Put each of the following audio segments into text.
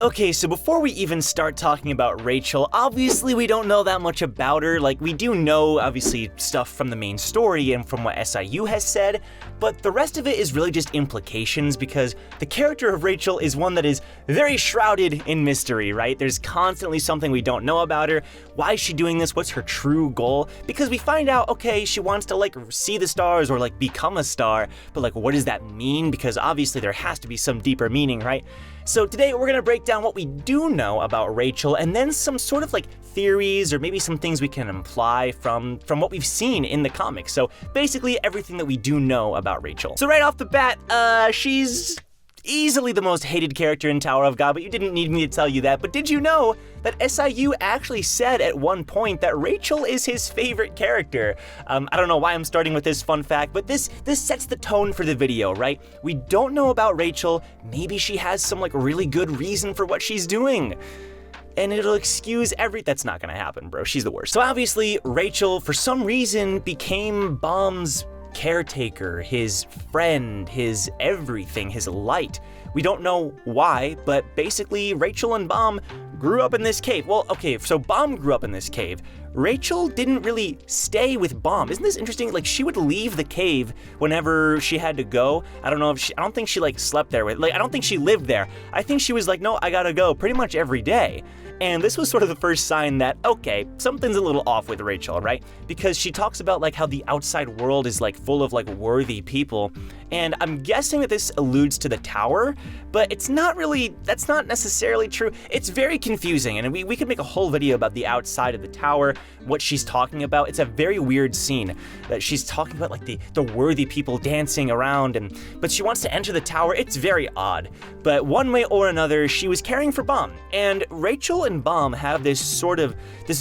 Okay, so before we even start talking about Rachel, obviously we don't know that much about her. Like, we do know, obviously, stuff from the main story and from what SIU has said, but the rest of it is really just implications because the character of Rachel is one that is very shrouded in mystery, right? There's constantly something we don't know about her. Why is she doing this? What's her true goal? Because we find out, okay, she wants to, like, see the stars or, like, become a star, but, like, what does that mean? Because obviously there has to be some deeper meaning, right? So today we're gonna break down what we do know about Rachel and then some sort of like theories or maybe some things we can imply from what we've seen in the comics. So basically everything that we do know about Rachel. So right off the bat, she's easily the most hated character in Tower of God, but you didn't need me to tell you that. But did you know that SIU actually said at one point that Rachel is his favorite character? I don't know why I'm starting with this fun fact, but this sets the tone for the video, right? We don't know about Rachel. Maybe she has some like really good reason for what she's doing. And it'll excuse that's not gonna happen, bro. She's the worst. So obviously, Rachel, for some reason, became Bomb's caretaker, his friend, his everything, his light. We don't know why, but basically Rachel and Bomb grew up in this cave. Well, okay, so Bomb grew up in this cave. Rachel didn't really stay with Bomb. Isn't this interesting? Like, she would leave the cave whenever she had to go. I don't think she like slept there with, like, I don't think she lived there. I think she was like, no, I gotta go pretty much every day. And this was sort of the first sign that, okay, something's a little off with Rachel, right? Because she talks about like how the outside world is like full of like worthy people. And I'm guessing that this alludes to the tower, but it's not really, that's not necessarily true. It's very confusing, and we could make a whole video about the outside of the tower, what she's talking about. It's a very weird scene that she's talking about like the worthy people dancing around, but she wants to enter the tower. It's very odd, but one way or another, she was caring for Bomb, and Rachel and Bomb have this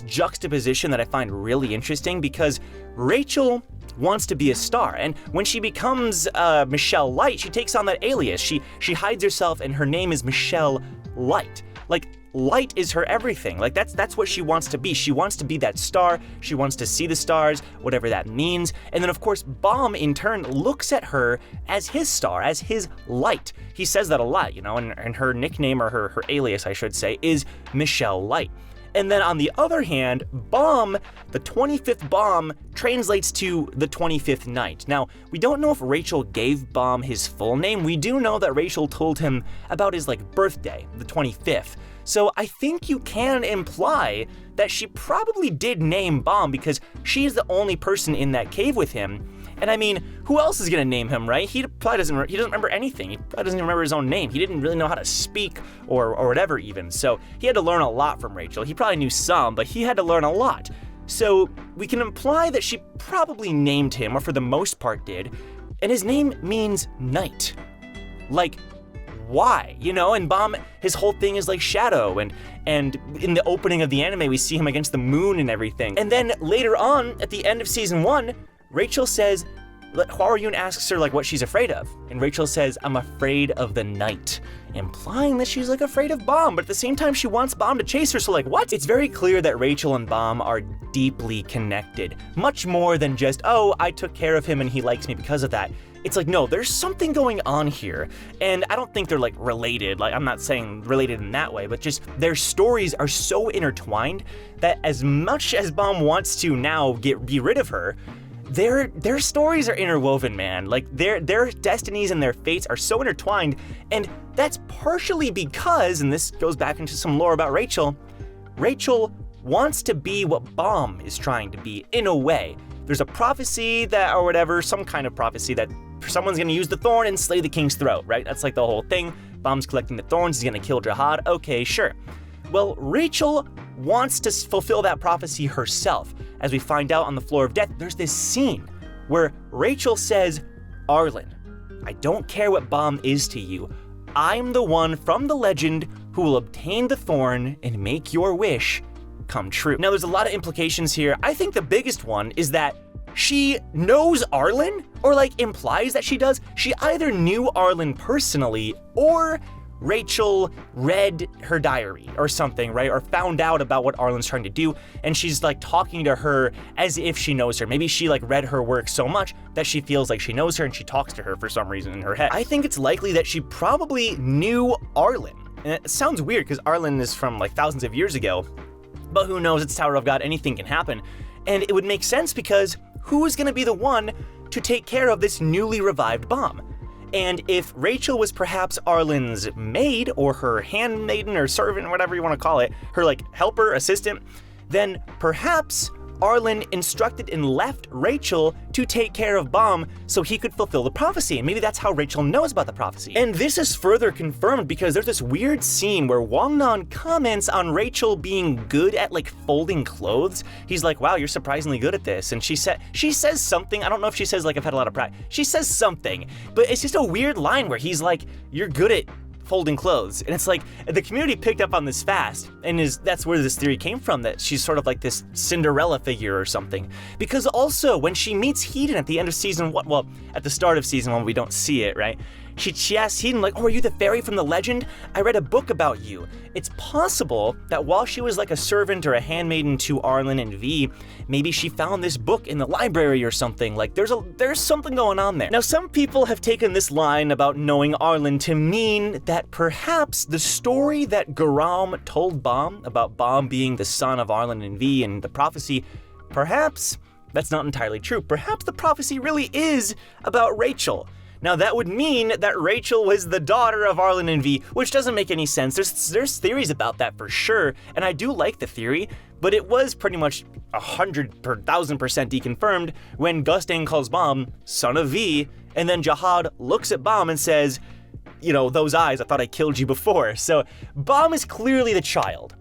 juxtaposition that I find really interesting because Rachel wants to be a star, and when she becomes Michelle Light, she takes on that alias. She hides herself, and her name is Michelle Light. Like, light is her everything. Like, that's what she wants to be. She wants to be that star. She wants to see the stars, whatever that means. And then, of course, Bomb, in turn, looks at her as his star, as his light. He says that a lot, you know, and her nickname, or her alias, I should say, is Michelle Light. And then on the other hand, Bomb, the 25th Bomb, translates to the 25th night. Now, we don't know if Rachel gave Bomb his full name. We do know that Rachel told him about his like birthday, the 25th. So I think you can imply that she probably did name Bomb because she is the only person in that cave with him. And I mean, who else is gonna name him, right? He doesn't remember anything. He probably doesn't even remember his own name. He didn't really know how to speak or whatever even. So he had to learn a lot from Rachel. He probably knew some, but he had to learn a lot. So we can imply that she probably named him, or for the most part did, and his name means night. Like, why? You know, and Bomb, his whole thing is like shadow, and in the opening of the anime, we see him against the moon and everything. And then later on, at the end of season 1, Rachel says, Hwaryun asks her like what she's afraid of, and Rachel says, I'm afraid of the night, implying that she's like afraid of Bomb, but at the same time she wants Bomb to chase her, so like what? It's very clear that Rachel and Bomb are deeply connected, much more than just, oh, I took care of him and he likes me because of that. It's like, no, there's something going on here, and I don't think they're like related. Like, I'm not saying related in that way, but just their stories are so intertwined that as much as Bomb wants to now be rid of her, their stories are interwoven, man. Like, their destinies and their fates are so intertwined, and that's partially because, and this goes back into some lore about Rachel wants to be what Bomb is trying to be, in a way. There's a prophecy that, or whatever, some kind of prophecy that someone's gonna use the thorn and slay the king's throat, right? That's like the whole thing. Bomb's collecting the thorns, he's gonna kill Jihad, okay, sure. Well, Rachel wants to fulfill that prophecy herself. As we find out on the floor of death, there's this scene where Rachel says, Arlene, I don't care what Bomb is to you. I'm the one from the legend who will obtain the thorn and make your wish come true. Now, there's a lot of implications here. I think the biggest one is that she knows Arlene, or like implies that she does. She either knew Arlene personally, or Rachel read her diary or something, right? Or found out about what Arlene's trying to do, and she's like talking to her as if she knows her. Maybe she like read her work so much that she feels like she knows her and she talks to her for some reason in her head. I think it's likely that she probably knew Arlene. And it sounds weird because Arlene is from like thousands of years ago, but who knows, it's Tower of God, anything can happen. And it would make sense because who is going to be the one to take care of this newly revived bomb? And if Rachel was perhaps Arlene's maid, or her handmaiden, or servant, whatever you want to call it, her like helper, assistant, then perhaps Arlene instructed and left Rachel to take care of Bomb so he could fulfill the prophecy, and maybe that's how Rachel knows about the prophecy. And this is further confirmed because there's this weird scene where Wangnan comments on Rachel being good at like folding clothes. He's like, wow, you're surprisingly good at this. And she says something, I don't know if she says like I've had a lot of practice. She says something, but it's just a weird line where he's like, you're good at folding clothes. And it's like, the community picked up on this fast, and that's where this theory came from, that she's sort of like this Cinderella figure or something. Because also, when she meets Hedon at the end of season 1, well, at the start of season 1, we don't see it, right? She asks Hedon, like, oh, are you the fairy from the legend? I read a book about you. It's possible that while she was like a servant or a handmaiden to Arlen and V, maybe she found this book in the library or something. Like, there's something going on there. Now, some people have taken this line about knowing Arlen to mean that perhaps the story that Garam told Bomb about Bomb being the son of Arlen and V and the prophecy, perhaps that's not entirely true. Perhaps the prophecy really is about Rachel. Now that would mean that Rachel was the daughter of Arlen and V, which doesn't make any sense. There's theories about that for sure, and I do like the theory, but it was pretty much 100 per 1000% deconfirmed when Gustang calls Bomb son of V, and then Jahad looks at Bomb and says, you know, those eyes, I thought I killed you before. So Bomb is clearly the child.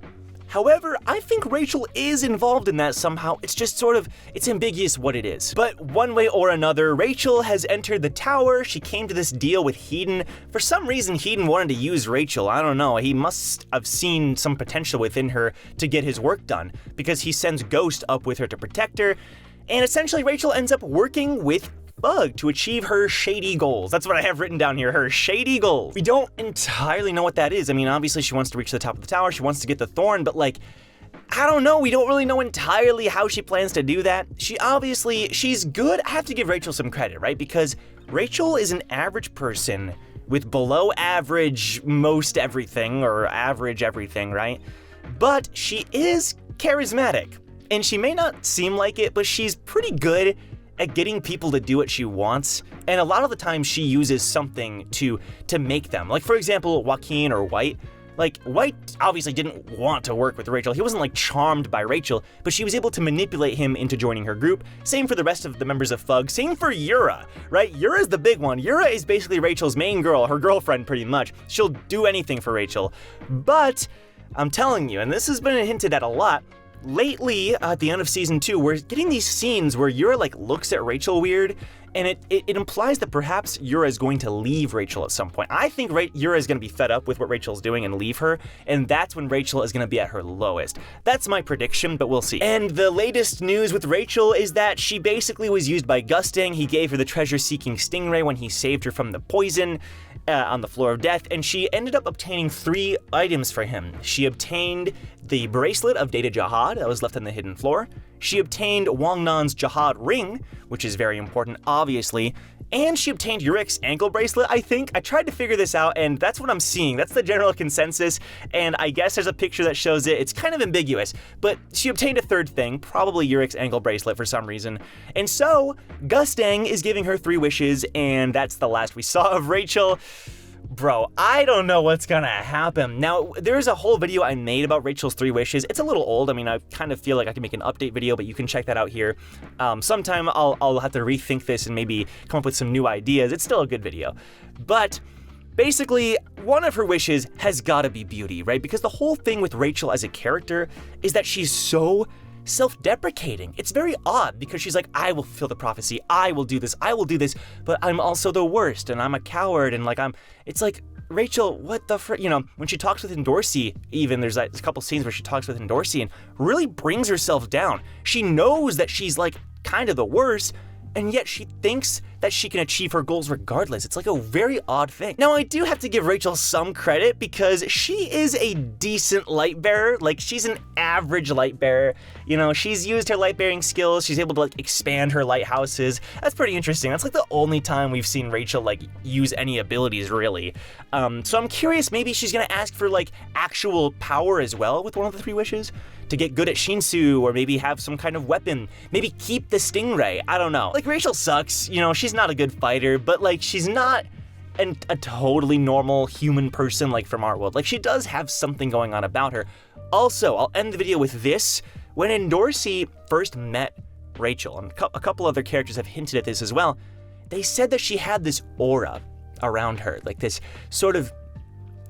However, I think Rachel is involved in that somehow. It's just sort of, it's ambiguous what it is. But one way or another, Rachel has entered the tower. She came to this deal with Hedon. For some reason, Hedon wanted to use Rachel. I don't know. He must have seen some potential within her to get his work done, because he sends Ghost up with her to protect her. And essentially, Rachel ends up working with Bug to achieve her shady goals. That's what I have written down here, her shady goals. We don't entirely know what that is. I mean, obviously she wants to reach the top of the tower, she wants to get the thorn, but like, I don't know, we don't really know entirely how she plans to do that. She's good. I have to give Rachel some credit, right? Because Rachel is an average person with below average most everything, or average everything, right? But she is charismatic, and she may not seem like it, but she's pretty good at getting people to do what she wants, and a lot of the time she uses something to make them. Like, for example, Joaquin or White. Like, White obviously didn't want to work with Rachel. He wasn't like charmed by Rachel, but she was able to manipulate him into joining her group. Same for the rest of the members of Fug. Same for Yura, right? Yura's the big one. Yura is basically Rachel's main girl, her girlfriend pretty much. She'll do anything for Rachel. But I'm telling you, and this has been hinted at a lot, lately, at the end of season 2, we're getting these scenes where Yura like looks at Rachel weird, and it implies that perhaps Yura is going to leave Rachel at some point. I think Yura is going to be fed up with what Rachel's doing and leave her, and that's when Rachel is going to be at her lowest. That's my prediction, but we'll see. And the latest news with Rachel is that she basically was used by Gustang. He gave her the treasure-seeking stingray when he saved her from the poison on the floor of death, and she ended up obtaining 3 items for him. She obtained the bracelet of Data Jahad that was left on the hidden floor. She obtained Wangnan's Jahad ring, which is very important, obviously, and she obtained Urik's ankle bracelet, I think. I tried to figure this out, and that's what I'm seeing. That's the general consensus, and I guess there's a picture that shows it. It's kind of ambiguous, but she obtained a 3rd thing, probably Urik's ankle bracelet for some reason. And so, Gustang is giving her 3 wishes, and that's the last we saw of Rachel. Bro, I don't know what's gonna happen. Now, there's a whole video I made about Rachel's 3 wishes. It's a little old. I mean, I kind of feel like I can make an update video, but you can check that out here. Sometime I'll have to rethink this and maybe come up with some new ideas. It's still a good video. But basically, one of her wishes has gotta be beauty, right? Because the whole thing with Rachel as a character is that she's so self-deprecating. It's very odd because she's like, I will fulfill the prophecy, I will do this, but I'm also the worst, and I'm a coward, and like it's like, Rachel, what the frick, you know, when she talks with Endorsi, even there's like a couple scenes where she talks with Endorsi and really brings herself down. She knows that she's like kind of the worst, and yet she thinks that she can achieve her goals regardless. It's like a very odd thing. Now, I do have to give Rachel some credit because she is a decent light bearer. Like, she's an average light bearer. You know, she's used her light bearing skills. She's able to like expand her lighthouses. That's pretty interesting. That's like the only time we've seen Rachel like use any abilities really. So I'm curious, maybe she's gonna ask for like actual power as well with one of the 3 wishes to get good at Shinsu, or maybe have some kind of weapon, maybe keep the stingray, I don't know. Like, Rachel sucks, you know, she's not a good fighter, but like, she's not a totally normal human person like from our world. Like, she does have something going on about her. Also, I'll end the video with this. When Endorsi first met Rachel, and a couple other characters have hinted at this as well, they said that she had this aura around her, like this sort of,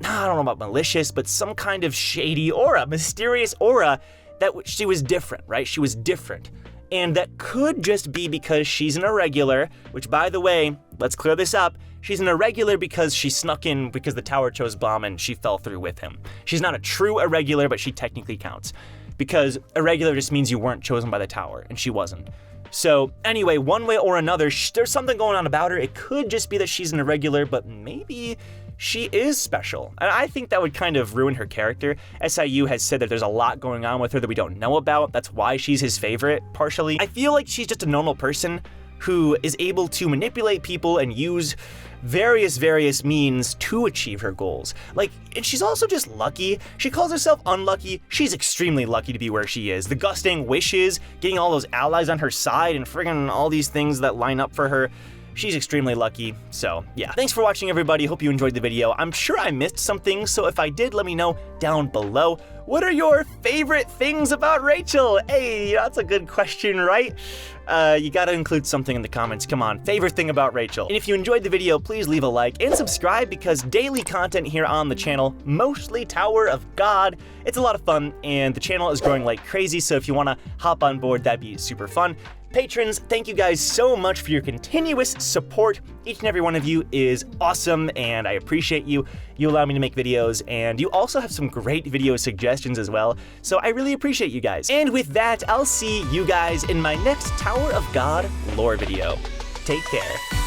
I don't know about malicious, but some kind of shady aura, mysterious aura, that she was different, right? She was different. And that could just be because she's an irregular, which, by the way, let's clear this up. She's an irregular because she snuck in because the tower chose bomb and she fell through with him. She's not a true irregular, but she technically counts. Because irregular just means you weren't chosen by the tower, and she wasn't. So anyway, one way or another, there's something going on about her. It could just be that she's an irregular, but maybe she is special. And I think that would kind of ruin her character. SIU has said that there's a lot going on with her that we don't know about. That's why she's his favorite, partially. I feel like she's just a normal person who is able to manipulate people and use various means to achieve her goals. Like, and she's also just lucky. She calls herself unlucky. She's extremely lucky to be where she is. The Gustang wishes, getting all those allies on her side, and friggin' all these things that line up for her. She's extremely lucky, so yeah. Thanks for watching, everybody. Hope you enjoyed the video. I'm sure I missed something, so if I did, let me know down below. What are your favorite things about Rachel? Hey, that's a good question, right? You gotta include something in the comments. Come on, favorite thing about Rachel. And if you enjoyed the video, please leave a like and subscribe, because daily content here on the channel, mostly Tower of God. It's a lot of fun, and the channel is growing like crazy, so if you wanna hop on board, that'd be super fun. Patrons, thank you guys so much for your continuous support. Each and every one of you is awesome, and I appreciate you. You allow me to make videos, and you also have some great video suggestions as well, so I really appreciate you guys. And with that, I'll see you guys in my next Tower of God lore video. Take care.